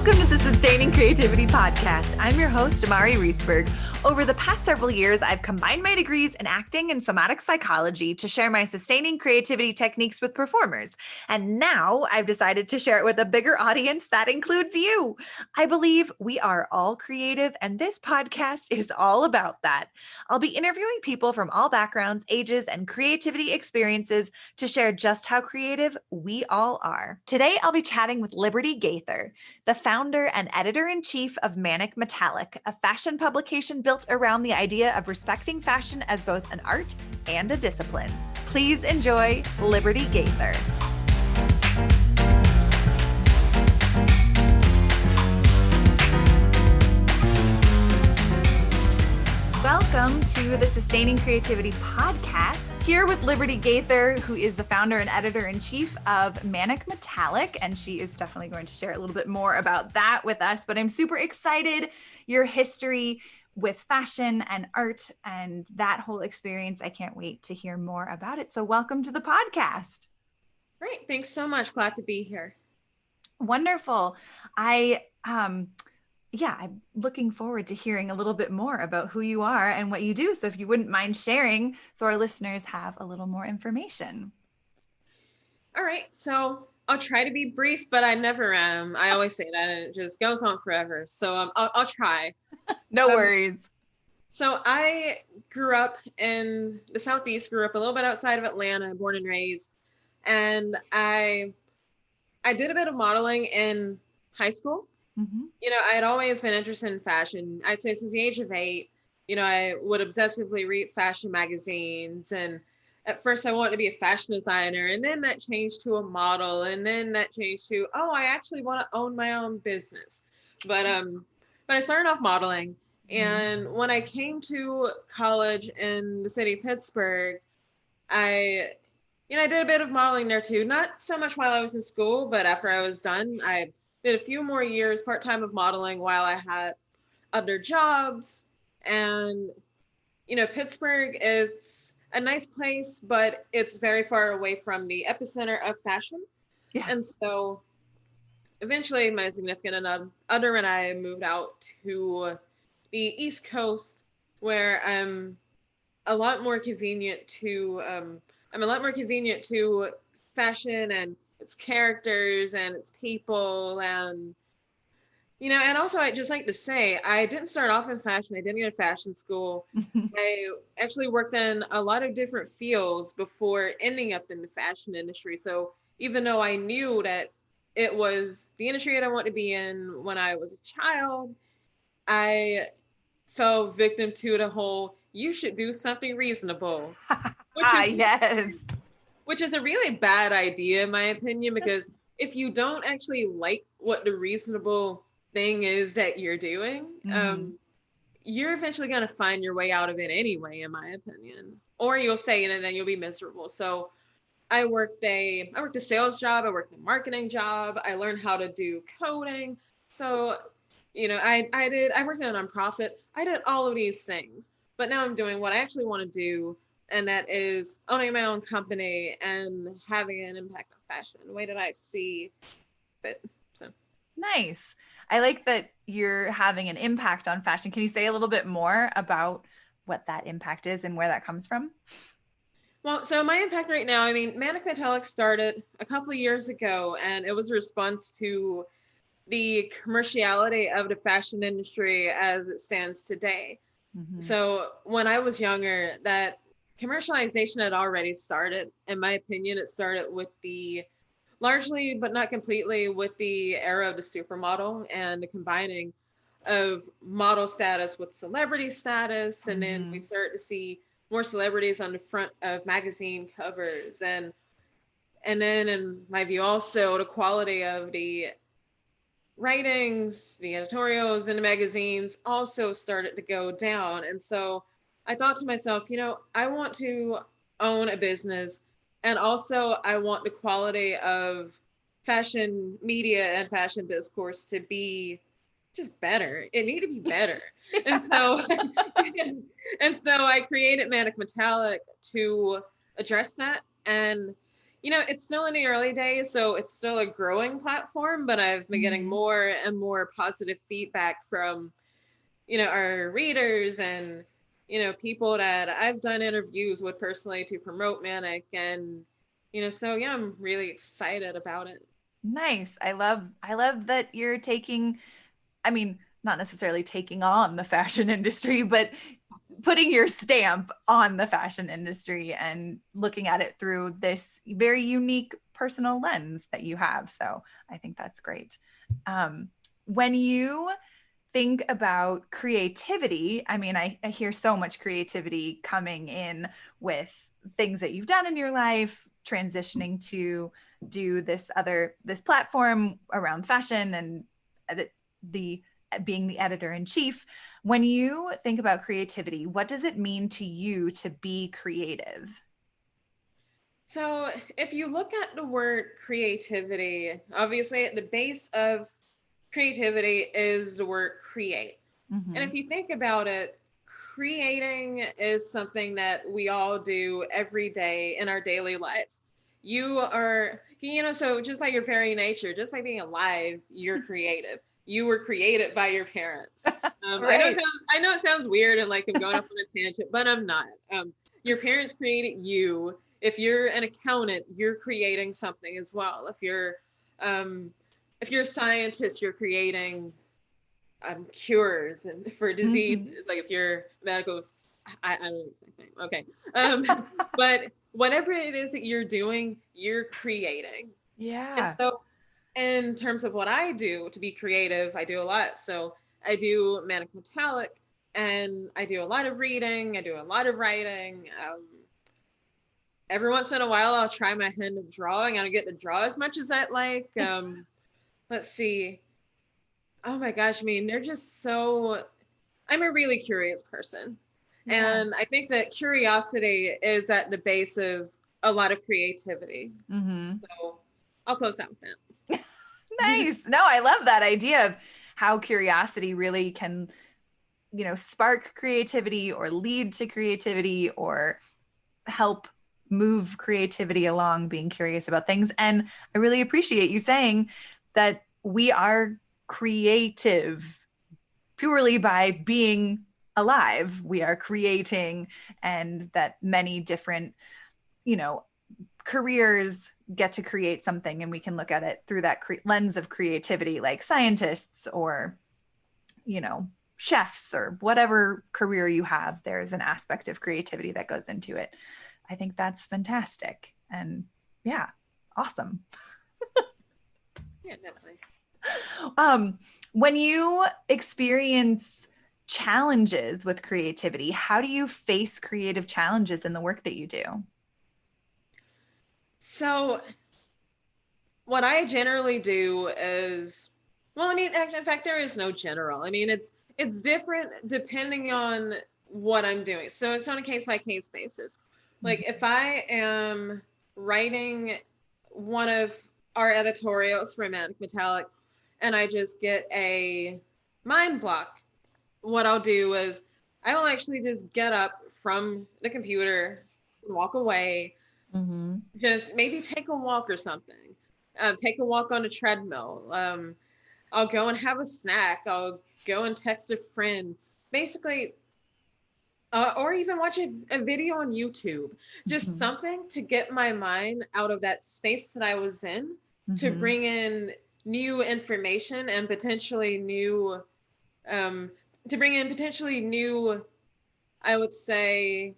Welcome to the Sustaining Creativity Podcast. I'm your host, Amari Reesberg. Over the past several years, I've combined my degrees in acting and somatic psychology to share my sustaining creativity techniques with performers. And now I've decided to share it with a bigger audience that includes you. I believe we are all creative, and this podcast is all about that. I'll be interviewing people from all backgrounds, ages, and creativity experiences to share just how creative we all are. Today, I'll be chatting with Liberty Gaither, the founder and editor-in-chief of Manic Metallic, a fashion publication built around the idea of respecting fashion as both an art and a discipline. Please enjoy Liberty Gaither. Welcome to the Sustaining Creativity Podcast. Here with Liberty Gaither, who is the founder and editor-in-chief of Manic Metallic, and she is definitely going to share a little bit more about that with us. But I'm super excited. Your history with fashion and art and that whole experience, I can't wait to hear more about it. So welcome to the podcast. Great. Thanks so much. Glad to be here. Wonderful. I'm looking forward to hearing a little bit more about who you are and what you do. So if you wouldn't mind sharing so our listeners have a little more information. All right. So I'll try to be brief, but I never am. I always say that and it just goes on forever. So I'll try. No worries. So I grew up in the Southeast, grew up a little bit outside of Atlanta, born and raised. And I did a bit of modeling in high school. Mm-hmm. You know, I had always been interested in fashion. I'd say since the age of 8, you know, I would obsessively read fashion magazines. And at first I wanted to be a fashion designer. And then that changed to a model. And then that changed to, I actually want to own my own business. But I started off modeling. And when I came to college in the city of Pittsburgh, I did a bit of modeling there too. Not so much while I was in school, but after I was done, I did a few more years part-time of modeling while I had other jobs. And, you know, Pittsburgh is a nice place, but it's very far away from the epicenter of fashion. Yeah. And so eventually my significant other and I moved out to the East Coast, where I'm a lot more convenient to fashion and its characters and its people. And, you know, and also I just like to say, I didn't start off in fashion. I didn't go to fashion school. I actually worked in a lot of different fields before ending up in the fashion industry. So even though I knew that it was the industry that I wanted to be in when I was a child, I fell victim to the whole, you should do something reasonable. Which is a really bad idea, in my opinion, because if you don't actually like what the reasonable thing is that you're doing, you're eventually going to find your way out of it anyway, in my opinion, or you'll stay in it and then you'll be miserable. So I worked a sales job. I worked a marketing job. I learned how to do coding. So, you know, I worked in a nonprofit. I did all of these things, but now I'm doing what I actually want to do. And that is owning my own company and having an impact on fashion the way that I see it. So nice. I like that you're having an impact on fashion. Can you say a little bit more about what that impact is and where that comes from? Well, so my impact right now, I mean, Manic Metallic started a couple of years ago, and it was a response to the commerciality of the fashion industry as it stands today. Mm-hmm. So when I was younger, that commercialization had already started. In my opinion, it started with largely, but not completely, with the era of the supermodel and the combining of model status with celebrity status. And then we start to see more celebrities on the front of magazine covers. And then, in my view, also the quality of the writings, the editorials in the magazines also started to go down. And so I thought to myself, you know, I want to own a business, and also I want the quality of fashion media and fashion discourse to be just better. It needed to be better. And so I created Manic Metallic to address that. And it's still in the early days, so it's still a growing platform, but I've been getting more and more positive feedback from, our readers and, people that I've done interviews with personally to promote Manic. And, so yeah, I'm really excited about it. Nice. I love that you're taking, I mean, not necessarily taking on the fashion industry, but putting your stamp on the fashion industry and looking at it through this very unique personal lens that you have. So I think that's great. When you think about creativity, I mean, I hear so much creativity coming in with things that you've done in your life, transitioning to do this platform around fashion and the being the editor in chief. When you think about creativity, what does it mean to you to be creative? So if you look at the word creativity, obviously at the base of creativity is the word create. Mm-hmm. And if you think about it, creating is something that we all do every day in our daily lives. You are, so just by your very nature, just by being alive, you're creative. You were created by your parents. Right. I know it sounds weird and like I'm going off on a tangent, but I'm not. Your parents created you. If you're an accountant, you're creating something as well. If you're a scientist, you're creating cures and for diseases. Mm-hmm. Like if you're medical, I don't know the same thing. Okay, but whatever it is that you're doing, you're creating. And Yeah. so in terms of what I do to be creative, I do a lot. So I do Manic Metallic, and I do a lot of reading. I do a lot of writing. Every once in a while, I'll try my hand at drawing. I don't get to draw as much as I'd like. Let's see. Oh my gosh, I mean, they're just so. I'm a really curious person. Yeah. And I think that curiosity is at the base of a lot of creativity. Mm-hmm. So I'll close out with that. Nice. No, I love that idea of how curiosity really can, spark creativity or lead to creativity or help move creativity along, being curious about things. And I really appreciate you saying that we are creative purely by being alive. We are creating, and that many different, careers get to create something, and we can look at it through that lens of creativity, like scientists or, chefs or whatever career you have. There's an aspect of creativity that goes into it. I think that's fantastic. And yeah, awesome. Yeah, definitely. When you experience challenges with creativity, how do you face creative challenges in the work that you do? So what I generally do is, well, I mean, in fact, there is no general. I mean, it's different depending on what I'm doing. So it's on a case by case basis. Like if I am writing one of our editorials for Manic Metallic and I just get a mind block, what I'll do is I will actually just get up from the computer, walk away, Mm-hmm. just maybe take a walk or something. Take a walk on a treadmill. I'll go and have a snack. I'll go and text a friend. Basically, or even watch a video on YouTube. Just Mm-hmm. something to get my mind out of that space that I was in, to Mm-hmm. bring in new information and potentially new, I would say,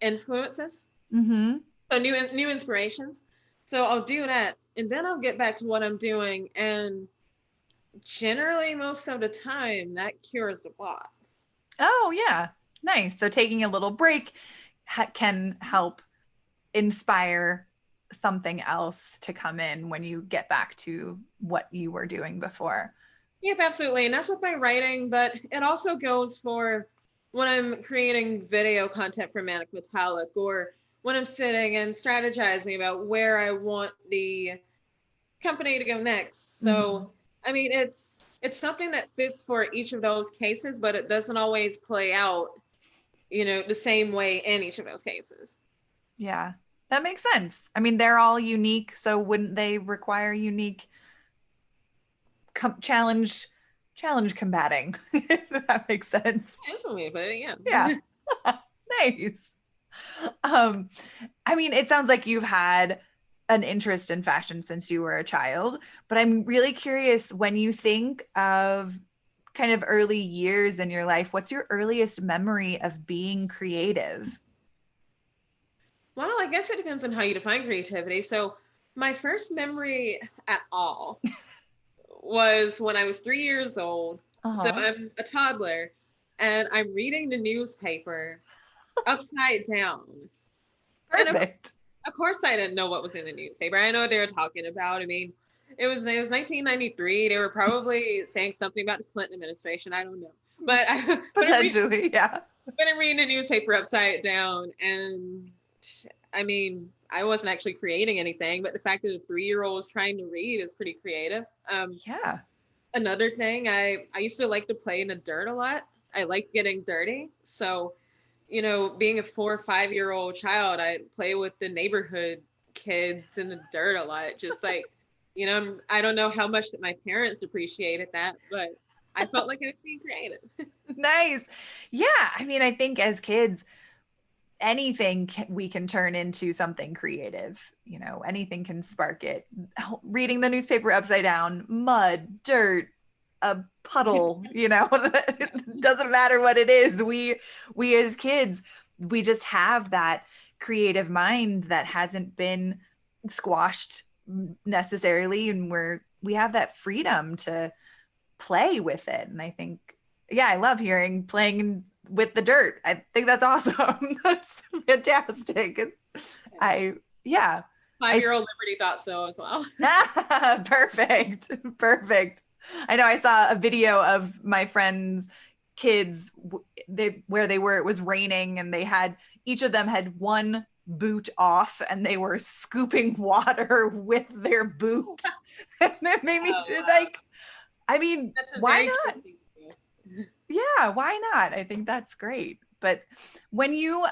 influences. Mm-hmm. So new inspirations. So I'll do that, and then I'll get back to what I'm doing, and generally most of the time that cures the block. Oh, yeah. Nice. So taking a little break can help inspire something else to come in when you get back to what you were doing before. Yep, absolutely. And that's with my writing, but it also goes for when I'm creating video content for Manic Metallic, or when I'm sitting and strategizing about where I want the company to go next. So, Mm-hmm. I mean, it's something that fits for each of those cases, but it doesn't always play out, the same way in each of those cases. Yeah. That makes sense. I mean, they're all unique, so wouldn't they require unique challenge combating? If that makes sense. That's one way to put it, Yeah. yeah. Nice. Um, I mean, it sounds like you've had an interest in fashion since you were a child, but I'm really curious when you think of kind of early years in your life, what's your earliest memory of being creative? Well, I guess it depends on how you define creativity. So my first memory at all was when I was 3 years old. So Uh-huh. I'm a toddler and I'm reading the newspaper upside down. And Perfect. of course I didn't know what was in the newspaper. I know what they were talking about. I mean, it was 1993. They were probably saying something about the Clinton administration. I don't know. But Potentially, yeah. but I'm reading the newspaper upside down, and I mean, I wasn't actually creating anything, but the fact that a 3-year-old was trying to read is pretty creative. Yeah. Another thing, I used to like to play in the dirt a lot. I liked getting dirty. So, being a 4 or 5-year-old child, I play with the neighborhood kids in the dirt a lot. Just like, I don't know how much that my parents appreciated that, but I felt like I was being creative. Nice. Yeah. I mean, I think as kids, we can turn into something creative. Anything can spark it. Reading the newspaper upside down, mud, dirt, a puddle, it doesn't matter what it is. We as kids, we just have that creative mind that hasn't been squashed necessarily, and we have that freedom to play with it. And I think, yeah, I love hearing playing with the dirt. I think that's awesome. That's fantastic. Yeah. 5-year-old Liberty thought so as well. Perfect. Perfect. I know I saw a video of my friends' kids where they were, it was raining and each of them had one boot off and they were scooping water with their boot. And it made me like, I mean, why not? Yeah, why not? I think that's great. But when you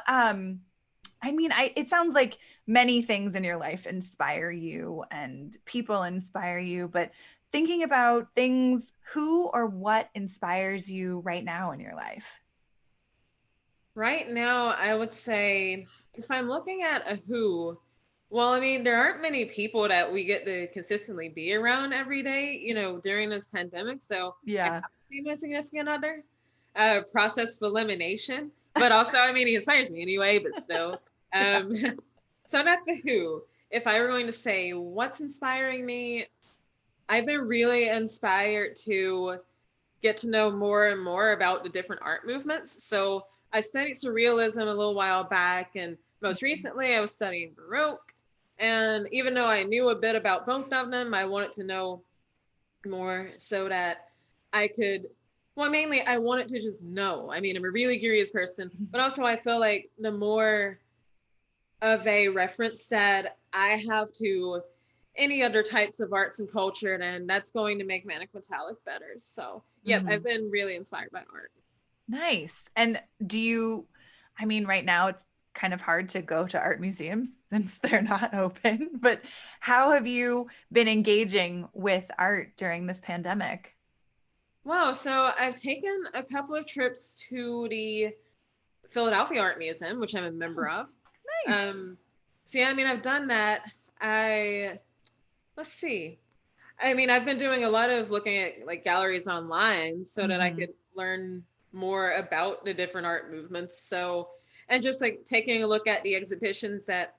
it sounds like many things in your life inspire you and people inspire you, but thinking about things, who or what inspires you right now in your life? Right now, I would say if I'm looking at a who, well, I mean, there aren't many people that we get to consistently be around every day, during this pandemic. So I Yeah. have to be my significant other. Process of elimination, but also, I mean, he inspires me anyway, but still. Um, so that's the who. If I were going to say what's inspiring me, I've been really inspired to get to know more and more about the different art movements. So I studied surrealism a little while back, and most recently I was studying Baroque. And even though I knew a bit about both of them, I wanted to know more so that I could, well, mainly I wanted to just know. I mean, I'm a really curious person, but also I feel like the more of a reference that I have to any other types of arts and culture, then that's going to make Manic Metallic better. So, yep, I've been really inspired by art. Nice. And right now it's kind of hard to go to art museums since they're not open, but how have you been engaging with art during this pandemic? Wow, so I've taken a couple of trips to the Philadelphia Art Museum, which I'm a member of. Nice. So yeah, I mean, I've done that. Let's see. I mean, I've been doing a lot of looking at like galleries online so that I Mm-hmm. could learn more about the different art movements. So, and just like taking a look at the exhibitions that,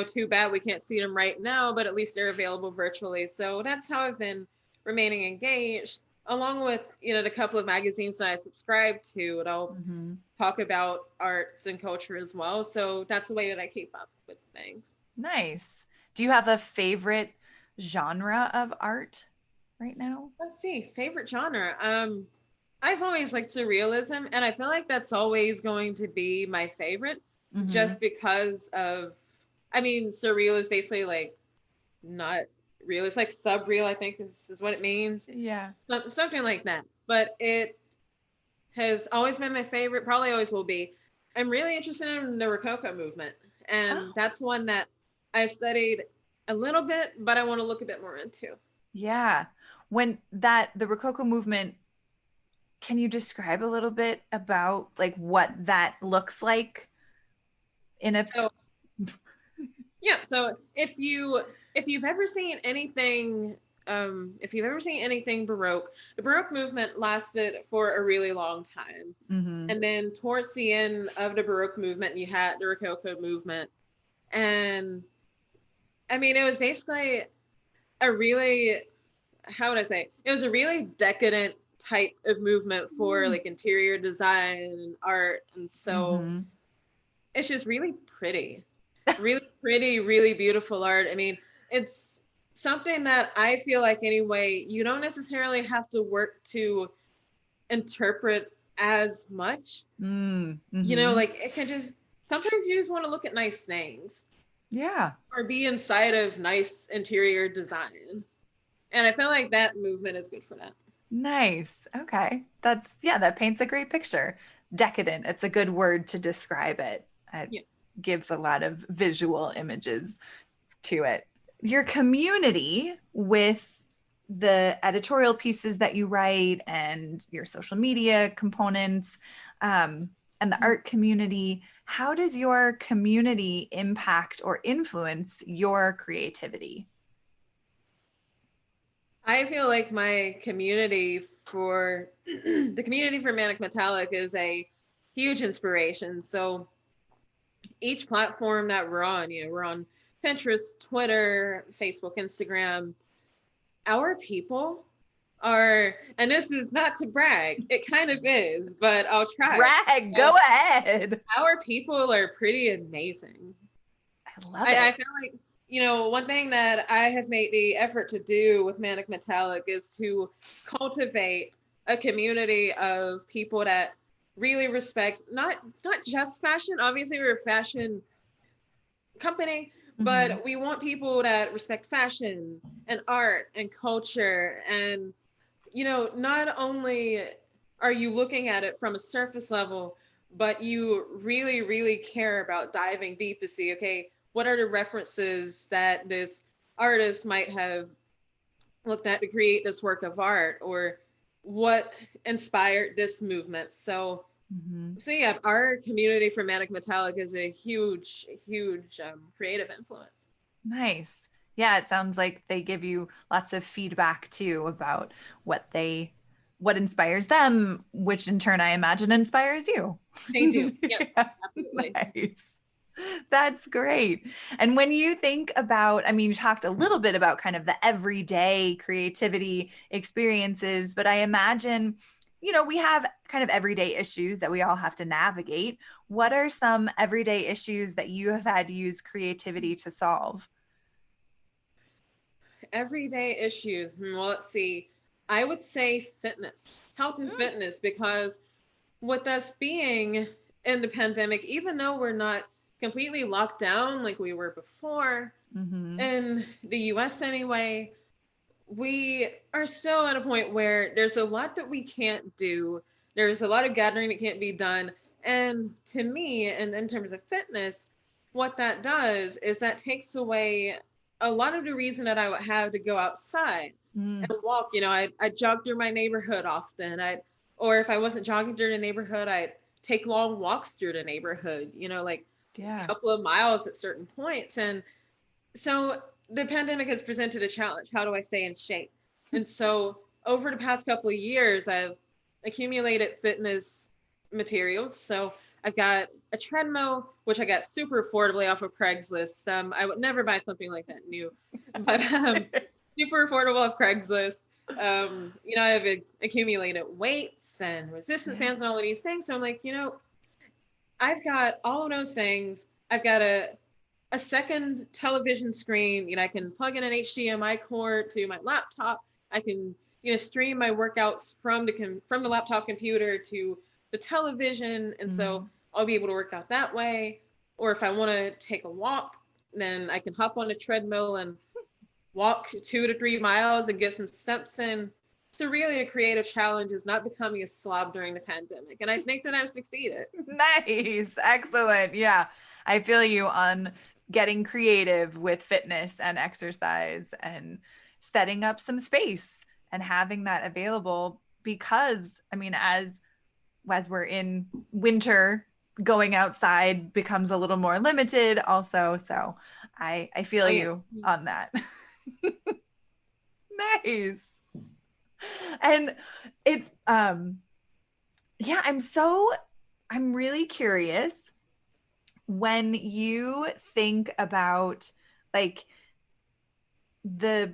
too bad we can't see them right now, but at least they're available virtually. So that's how I've been remaining engaged, along with, the couple of magazines that I subscribe to. And I'll Mm-hmm. talk about arts and culture as well. So that's the way that I keep up with things. Nice. Do you have a favorite genre of art right now? Let's see, favorite genre. I've always liked surrealism, and I feel like that's always going to be my favorite, Mm-hmm. just because of, I mean, surreal is basically like not real. It's like subreal, I think is what it means. Yeah. Something like that. But it has always been my favorite, probably always will be. I'm really interested in the Rococo movement. And that's one that I've studied a little bit, but I want to look a bit more into. Yeah. The Rococo movement, can you describe a little bit about like what that looks like in a So yeah, so if you've ever seen anything Baroque, the Baroque movement lasted for a really long time. Mhm. And then towards the end of the Baroque movement, you had the Rococo movement. And I mean, it was basically a really, how would I say? It was a really decadent type of movement for like interior design and art. And so Mhm. it's just really pretty, really pretty, really beautiful art. I mean, it's something that I feel like anyway, you don't necessarily have to work to interpret as much. Mhm. Like it can just, sometimes you just want to look at nice things Yeah. or be inside of nice interior design. And I feel like that movement is good for that. Nice. Okay. That paints a great picture. Decadent. It's a good word to describe it. It Yeah. gives a lot of visual images to it. Your community with the editorial pieces that you write and your social media components, and the art community, how does your community impact or influence your creativity? I feel like my community for the community for Manic Metallic is a huge inspiration. So each platform that we're on Pinterest, Twitter, Facebook, Instagram. Our people are, and this is not to brag, it kind of is, but I'll try. Brag, go ahead. Our people are pretty amazing. I love I it. feel like, one thing that I have made the effort to do with Manic Metallic is to cultivate a community of people that really respect not just fashion. Obviously, we're a fashion company, Mhm. but we want people that respect fashion and art and culture. And, not only are you looking at it from a surface level, but you really, really care about diving deep to see, okay, what are the references that this artist might have looked at to create this work of art, or what inspired this movement. Mhm. So yeah, our community for Manic Metallic is a huge, huge creative influence. Nice. Yeah, it sounds like they give you lots of feedback too about what inspires them, which in turn I imagine inspires you. They do. Yep, Yeah, absolutely. nice. That's great. And when you think about, I mean, you talked a little bit about kind of the everyday creativity experiences, but I imagine, we have kind of everyday issues that we all have to navigate. What are some everyday issues that you have had to use creativity to solve? Everyday issues. Well, let's see. I would say fitness, health and fitness, because with us being in the pandemic, even though we're not completely locked down like we were before, Mm-hmm. in the US anyway, we are still at a point where there's a lot that we can't do. There's a lot of gathering that can't be done. And to me, and in terms of fitness, what that does is that takes away a lot of the reason that I would have to go outside Mm, and walk. I jog through my neighborhood often. Or if I wasn't jogging through the neighborhood, I'd take long walks through the neighborhood, like a yeah. couple of miles at certain points. And so the pandemic has presented a challenge. How do I stay in shape? And so over the past couple of years, I've accumulated fitness materials. So I've got a treadmill, which I got super affordably off of Craigslist. I would never buy something like that new, but super affordable off Craigslist. I've accumulated weights and resistance Yeah. bands and all of these things. So I'm like, I've got all of those things. I've got a second television screen. I can plug in an HDMI cord to my laptop. I can, stream my workouts from the laptop computer to the television, and so Mhm. I'll be able to work out that way. Or if I want to take a walk, then I can hop on a treadmill and walk 2 to 3 miles and get some steps in. So really, the creative challenge is not becoming a slob during the pandemic. And I think that I've succeeded. Nice. Excellent. Yeah. I feel you on getting creative with fitness and exercise and setting up some space and having that available because I mean, as we're in winter, going outside becomes a little more limited also. So I feel Oh, yeah. you on that. Nice. And it's yeah, I'm really curious when you think about like the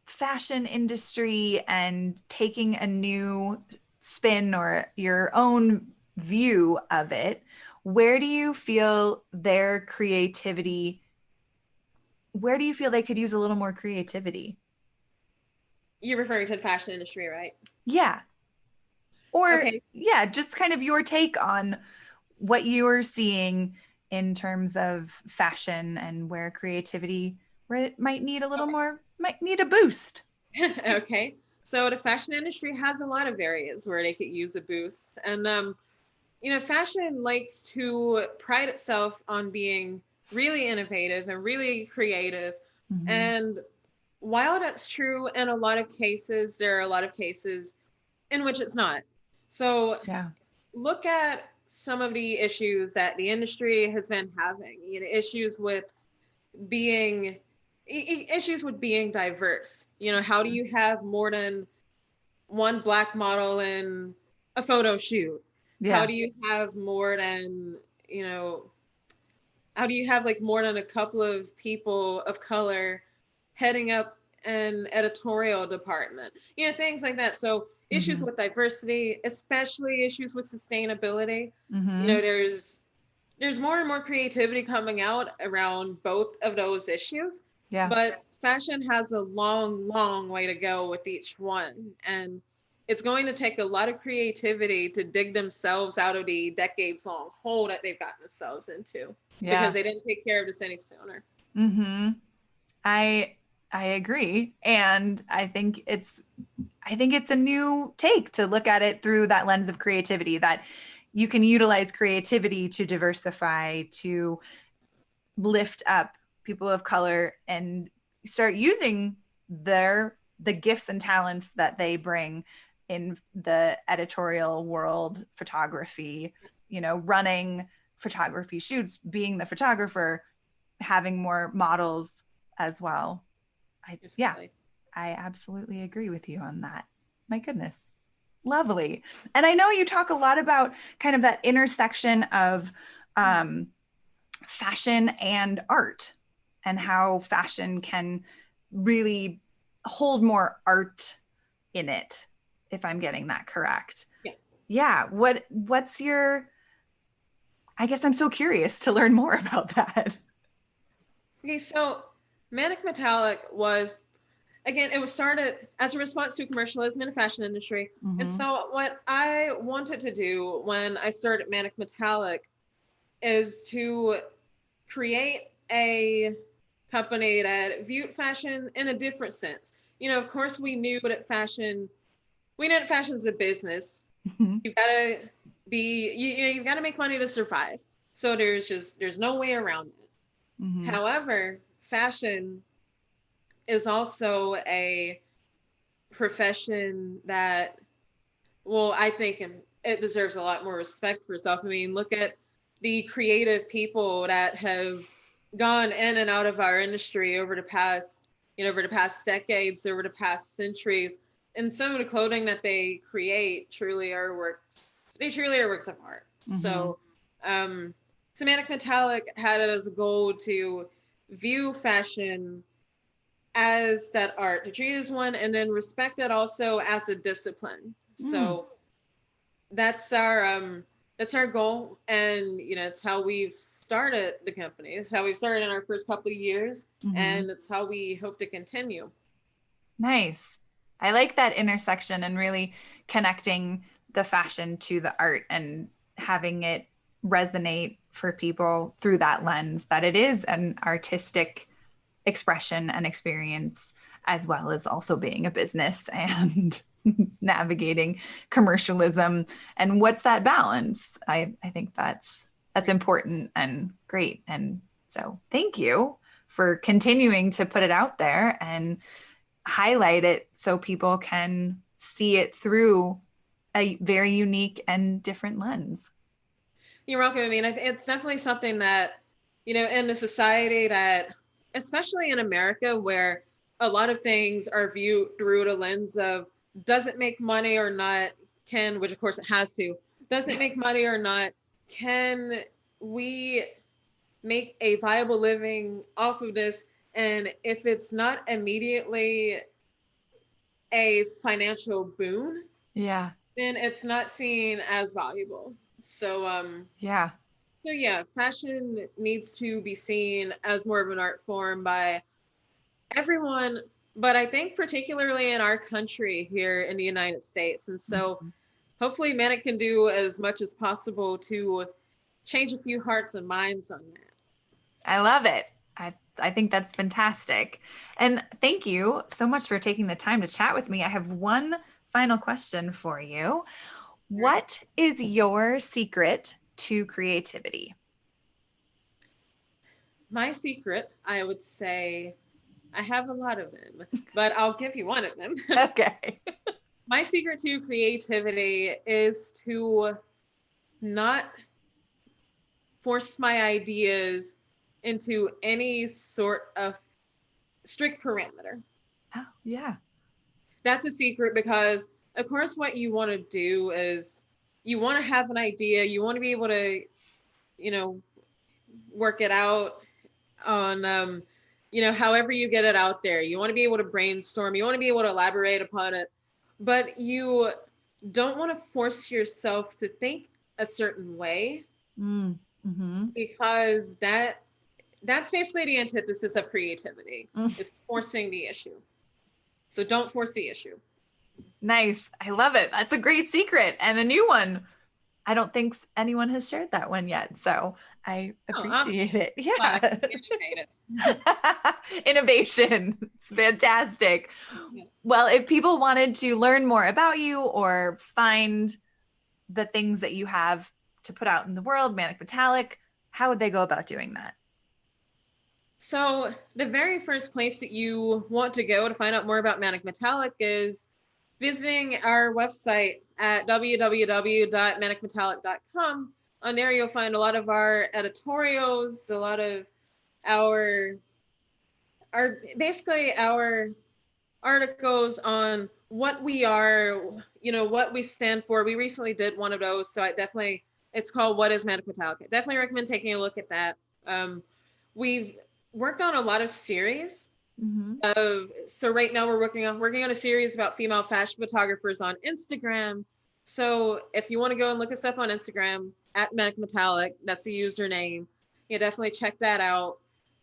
fashion industry and taking a new spin or your own view of it, where do you feel their creativity, where do you feel they could use a little more creativity? You're referring to the fashion industry, right? Yeah. Or Okay. yeah, just kind of your take on what you're seeing in terms of fashion and where creativity, where it might need a little more, might need a boost. Okay. So the fashion industry has a lot of areas where they could use a boost. And fashion likes to pride itself on being really innovative and really creative. Mm-hmm. And while that's true in a lot of cases, there are a lot of cases in which it's not. So Yeah. look at some of the issues that the industry has been having, being issues with being diverse. How do you have more than one black model in a photo shoot? How Yeah. do you have more than, how do you have like more than a couple of people of color heading up an editorial department? Things like that. So issues Mm-hmm. with diversity, especially issues with sustainability. Mm-hmm. There's more and more creativity coming out around both of those issues, Yeah. but fashion has a long, long way to go with each one. And it's going to take a lot of creativity to dig themselves out of the decades long hole that they've gotten themselves into because Yeah. they didn't take care of this any sooner. Mm-hmm. I I agree. And I think it's a new take to look at it through that lens of creativity, that you can utilize creativity to diversify, to lift up people of color and start using the gifts and talents that they bring in the editorial world, photography, running photography shoots, being the photographer, having more models as well. Yeah, Absolutely. I absolutely agree with you on that. My goodness. Lovely. And I know you talk a lot about kind of that intersection of um, fashion and art and how fashion can really hold more art in it, if I'm getting that correct. Yeah. Yeah. What's your, I guess I'm so curious to learn more about that. Okay, so Manic Metallic was, again, it was started as a response to commercialism in the fashion industry. And Mm-hmm. so what I wanted to do when I started Manic Metallic is to create a company that viewed fashion in a different sense. Of course, we know that fashion's a business. Mm-hmm. You've got to you've got to make money to survive. So there's no way around it. Mm-hmm. However, fashion is also a profession that, well, I think it deserves a lot more respect for itself. I mean, look at the creative people that have gone in and out of our industry over the past decades, over the past centuries. And some of the clothing that they create they truly are works of art. Mm-hmm. So, Semantic Metallic had it as a goal to view fashion as that art, to treat it as one, and then respect it also as a discipline. Mm. So that's our goal, and it's how we've started the company. It's how we've started in our first couple of years, Mm-hmm. and it's how we hope to continue. Nice. I like that intersection and really connecting the fashion to the art and having it resonate for people through that lens, that it is an artistic expression and experience. as well as also being a business and navigating commercialism. And what's that balance? I think that's important and great. And so thank you for continuing to put it out there and highlight it so people can see it through a very unique and different lens. You're welcome. I mean, it's definitely something that, in a society that, especially in America, where a lot of things are viewed through the lens of, does it make money or not? Which of course it has to, does it make money or not? Can we make a viable living off of this? And if it's not immediately a financial boon, then it's not seen as valuable. So fashion needs to be seen as more of an art form by everyone, but I think particularly in our country here in the United States. And so hopefully Manic can do as much as possible to change a few hearts and minds on that. I love it. I think that's fantastic. And thank you so much for taking the time to chat with me. I have one final question for you. What is your secret to creativity? My secret, I would say, I have a lot of them, but I'll give you one of them. Okay. My secret to creativity is to not force my ideas into any sort of strict parameter. Oh, yeah. That's a secret because, of course, what you want to do is you want to have an idea. You want to be able to, work it out on, however you get it out there. You want to be able to brainstorm. You want to be able to elaborate upon it. But you don't want to force yourself to think a certain way because that's basically the antithesis of creativity, is forcing the issue. So don't force the issue. Nice. I love it. That's a great secret and a new one. I don't think anyone has shared that one yet. So I appreciate it. Yeah. Innovation. It's fantastic. Yeah. Well, if people wanted to learn more about you or find the things that you have to put out in the world, Manic Metallic, how would they go about doing that? So the very first place that you want to go to find out more about Manic Metallic is visiting our website at www.manicmetallic.com. On there, you'll find a lot of our editorials, a lot of our articles on what we are, what we stand for. We recently did one of those, so it's called What is Manic Metallic? I definitely recommend taking a look at that. We've worked on a lot of series. So right now we're working on a series about female fashion photographers on Instagram. So if you want to go and look us up on Instagram at Manic Metallic, that's the username. Definitely check that out.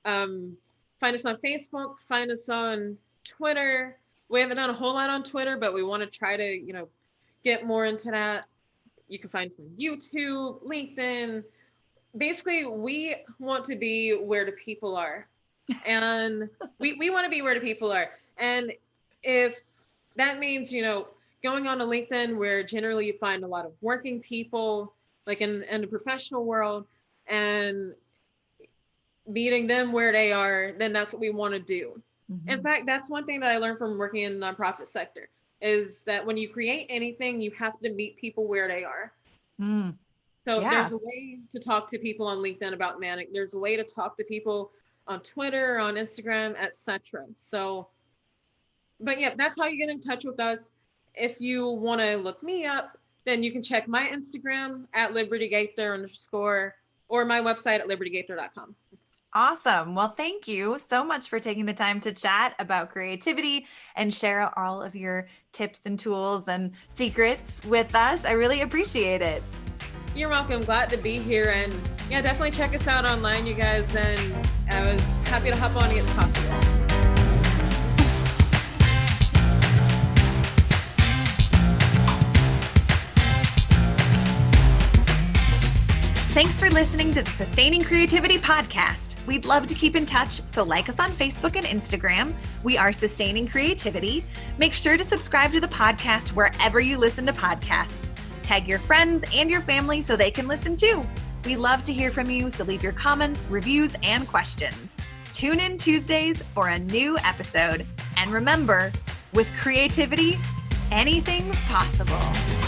Find us on Facebook, find us on Twitter. We haven't done a whole lot on Twitter, but we want to try to, get more into that. You can find us on YouTube, LinkedIn. Basically, we want to be where the people are. And we want to be where the people are. And if that means, going on to LinkedIn, where generally you find a lot of working people, like in the professional world, and meeting them where they are, then that's what we want to do. In fact, that's one thing that I learned from working in the nonprofit sector, is that when you create anything, you have to meet people where they are. So there's a way to talk to people on LinkedIn about Manic. There's a way to talk to people on Twitter, on Instagram, etc. So, but yeah, that's how you get in touch with us. If you want to look me up, then you can check my Instagram at @libertygaither_ or my website at libertygaither.com. Awesome. Well, thank you so much for taking the time to chat about creativity and share all of your tips and tools and secrets with us. I really appreciate it. You're welcome. Glad to be here. And yeah, definitely check us out online, you guys. And I was happy to hop on and get to talk to you all. Thanks for listening to the Sustaining Creativity Podcast. We'd love to keep in touch, so like us on Facebook and Instagram. We are Sustaining Creativity. Make sure to subscribe to the podcast wherever you listen to podcasts. Tag your friends and your family so they can listen too. We love to hear from you, so leave your comments, reviews, and questions. Tune in Tuesdays for a new episode. And remember, with creativity, anything's possible.